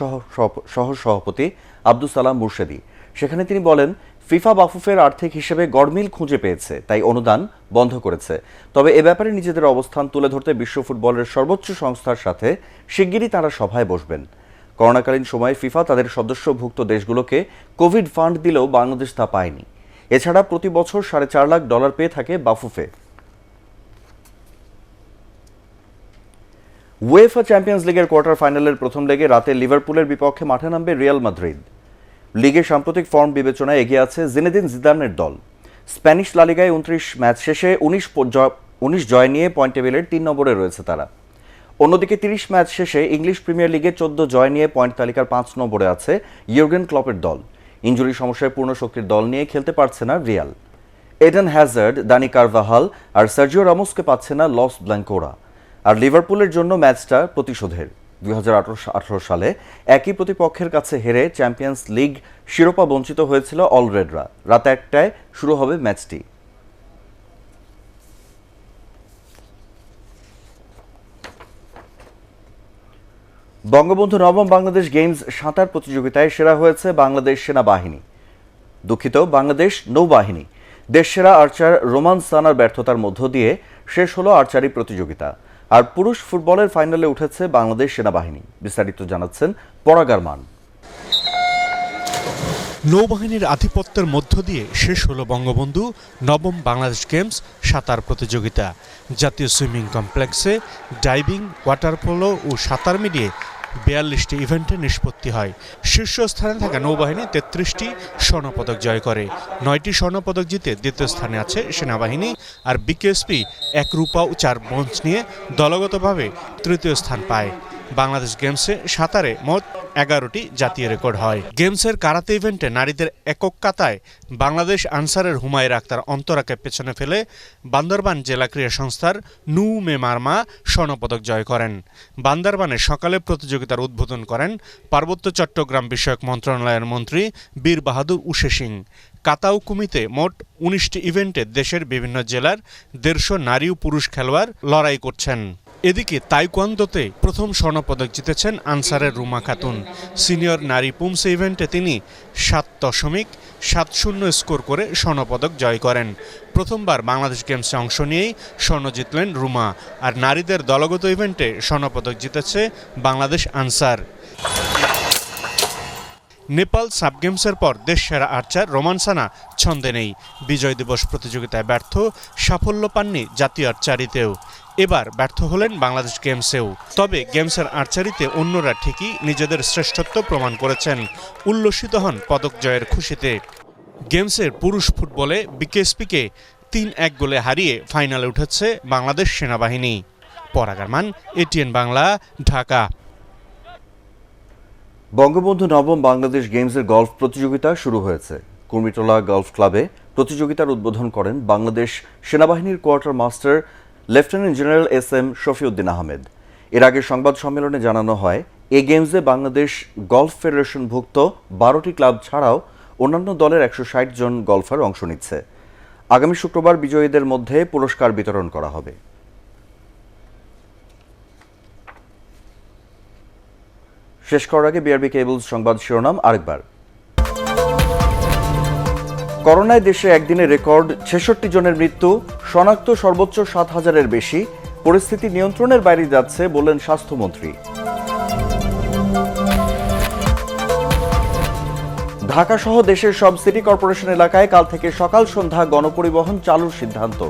সহ সভাপতি আব্দুস সালাম মুর্শেদি। সেখানে তিনি বলেন, ফিফা বাফুফের আর্থিক হিসেবে গড়মিল খুঁজে পেয়েছে, তাই অনুদান বন্ধ করেছে। তবে এ ব্যাপারে নিজেদের অবস্থান তুলে ধরতে বিশ্ব ফুটবলের সর্বোচ্চ সংস্থার সাথে শিগগিরই তারা সভায় বসবেন। করোনাকালীন সময়ে ফিফা তাদের সদস্যভুক্ত দেশগুলোকে কোভিড ফান্ড দিলেও বাংলাদেশ তা পায়নি। এছাড়া প্রতি বছর $4.5 লাখ পেয়ে থাকে বাফুফে। উয়েফা চ্যাম্পিয়ন্স লিগের কোয়ার্টার ফাইনালের প্রথম লেগে রাতে লিভারপুলের বিপক্ষে মাঠে নামবে রিয়াল মাদ্রিদ। লিগে সাম্প্রতিক ফর্ম বিবেচনায় এগিয়ে আছে জিনেদিন জিদানের দল। স্প্যানিশ লা লিগায় 29 ম্যাচ শেষে 19 জয় নিয়ে পয়েন্ট টেবিলের 3 নম্বরে রয়েছে তারা। অন্যদিকে 30 ম্যাচ শেষে ইংলিশ প্রিমিয়ার লিগে 14 জয় নিয়ে পয়েন্ট তালিকার 5 নম্বরে আছে ইয়র্গেন ক্লপের দল। ইনজুরি সমস্যায় পূর্ণ শক্তির দল নিয়ে খেলতে পারছে না Real. Eden Hazard, Dani Carvajal আর সার্জিও রামোসকে পাচ্ছে না লস ব্ল্যাঙ্কোরা। আর লিভারপুলের জন্য ম্যাচটা প্রতিশোধের। 2018 সালে একই প্রতিপক্ষের কাছে হেরে চ্যাম্পিয়ন্স লিগ শিরোপা বঞ্চিত হয়েছিল অলরেডরা। রাত 1টায় শুরু হবে ম্যাচটি। বঙ্গবন্ধু নবম বাংলাদেশ গেমস সাঁতার প্রতিযোগিতায় সেরা হয়েছে বাংলাদেশ সেনাবাহিনী, বাংলাদেশ নৌবাহিনী। দেশসেরা আর্চার রোমান সানার ব্যর্থতার মধ্য দিয়ে শেষ হলো আর্চারি প্রতিযোগিতা। আর পুরুষ ফুটবলের ফাইনালে উঠেছে বাংলাদেশ সেনাবাহিনী। বিস্তারিত জানাচ্ছেন পরাগ আরমান। নৌবাহিনীর আধিপত্যের মধ্য দিয়ে শেষ হলো বঙ্গবন্ধু নবম বাংলাদেশ গেমস সাঁতার প্রতিযোগিতা। জাতীয় সুইমিং কমপ্লেক্সে ডাইভিং, ওয়াটার পোলো ও সাঁতার মিলিয়ে 42টি ইভেন্টে নিষ্পত্তি হয়। শীর্ষস্থানে থাকা নৌবাহিনী 33টি স্বর্ণপদক জয় করে। 9টি স্বর্ণপদক জিতে দ্বিতীয় স্থানে আছে সেনাবাহিনী। আর বিকেএসপি 1 রূপা ও 4 ব্রোঞ্জ নিয়ে দলগতভাবে তৃতীয় স্থান পায়। বাংলাদেশ গেমসে সাঁতারে মোট 11টি জাতীয় রেকর্ড হয়। গেমসের কারাতে ইভেন্টে নারীদের একক কাতায় বাংলাদেশ আনসারের হুমায়রা আক্তার অন্তরাকে পেছনে ফেলে বান্দরবান জেলা ক্রীড়া সংস্থার নু মে মারমা স্বর্ণপদক জয় করেন। বান্দরবানে সকালে প্রতিযোগিতার উদ্বোধন করেন পার্বত্য চট্টগ্রাম বিষয়ক মন্ত্রণালয়ের মন্ত্রী বীর বাহাদুর উষে সিং। কাতাও কুমিতে মোট 19টি ইভেন্টে দেশের বিভিন্ন জেলার 150 নারী ও পুরুষ খেলোয়াড় লড়াই করছেন। এদিকে তাইকোয়ান্দোতে প্রথম স্বর্ণপদক জিতেছেন আনসারের রুমা খাতুন। সিনিয়র নারী পুমসে ইভেন্টে তিনি 7.70 স্কোর করে স্বর্ণপদক জয় করেন। প্রথমবার বাংলাদেশ গেমসে অংশ নিয়েই স্বর্ণ জিতলেন রুমা। আর নারীদের দলগত ইভেন্টে স্বর্ণপদক জিতেছে বাংলাদেশ আনসার। নেপাল সাব গেমসের পর দেশসেরা আর্চার রোমান সানা ছন্দে নেই। বিজয় দিবস প্রতিযোগিতায় ব্যর্থ, সাফল্য পাননি জাতীয় আর্চারিতেও। এবার ব্যর্থ হলেন বাংলাদেশ গেমসেও। তবে গেমসের আর্চারিতে অন্যরা ঠিকই নিজেদের শ্রেষ্ঠত্ব প্রমাণ করেছেন। উল্লসিত হন পদক জয়ের খুশিতে। গেমসের পুরুষ ফুটবলে বিকেএসপিকে 3-1 গোলে হারিয়ে ফাইনালে উঠেছে বাংলাদেশ সেনাবাহিনী। পরাগ আরমান, এটিএন বাংলা, ঢাকা। বঙ্গবন্ধু নবম বাংলাদেশ গেমসের গলফ প্রতিযোগিতা শুরু হয়েছে। কুর্মিটোলা গলফ ক্লাবে প্রতিযোগিতার উদ্বোধন করেন বাংলাদেশ সেনাবাহিনীর quarter master lieutenant general SM. Shafiuddin Ahmed. এর আগে সংবাদ সম্মেলনে জানানো হয়, এই গেমসে বাংলাদেশ গলফ ফেডারেশনভুক্ত 12টি ক্লাব ছাড়াও অন্যান্য দলের 160 জন গলফার অংশ নিচ্ছে। আগামী শুক্রবার বিজয়ীদের মধ্যে পুরস্কার বিতরণ করা হবে। শেষ করার আগে বিআরবি কেবলস সংবাদ শিরোনাম আরেকবার। করোনায় দেশে একদিনে রেকর্ড 66 জনের মৃত্যু, শনাক্ত সর্বোচ্চ 7,000-এর বেশি। পরিস্থিতি নিয়ন্ত্রণের বাইরে যাচ্ছে বললেন স্বাস্থ্যমন্ত্রী। ঢাকা সহ দেশের সব সিটি কর্পোরেশন এলাকায় কাল থেকে সকাল সন্ধ্যা গণপরিবহন চালুর সিদ্ধান্ত।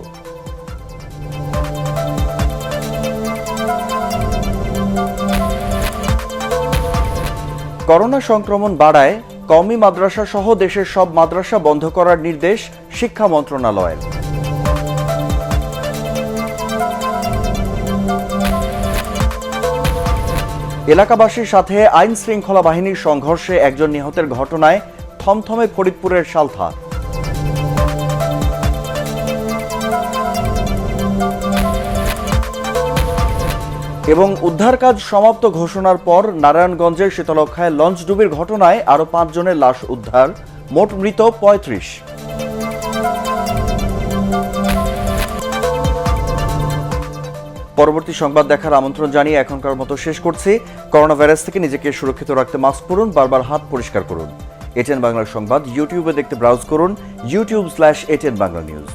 করোনা সংক্রমণ বাড়ায় কওমি মাদ্রাসা সহ দেশের সব মাদ্রাসা বন্ধ করার নির্দেশ শিক্ষা মন্ত্রণালয়ের। এলাকাবাসীর সাথে আইন শৃঙ্খলা বাহিনীর সংঘর্ষে একজন নিহতের ঘটনায় থমথমে ফরিদপুরের সালথা। এবং উদ্ধার কাজ সমাপ্ত ঘোষণার পর নারায়ণগঞ্জের শীতলক্ষ্যায় লঞ্চডুবির ঘটনায় আরো 5 জনের লাশ উদ্ধার, মোট মৃত 35। পরবর্তী সংবাদ দেখার আমন্ত্রণ জানিয়ে এখনকার মতো শেষ করছি। করোনা ভাইরাস থেকে নিজেকে সুরক্ষিত রাখতে মাস্ক পরুন, বারবার হাত পরিষ্কার করুন। এটিএন বাংলার সংবাদ ইউটিউবে দেখতে ব্রাউজ করুন youtube/ATN Bangla News।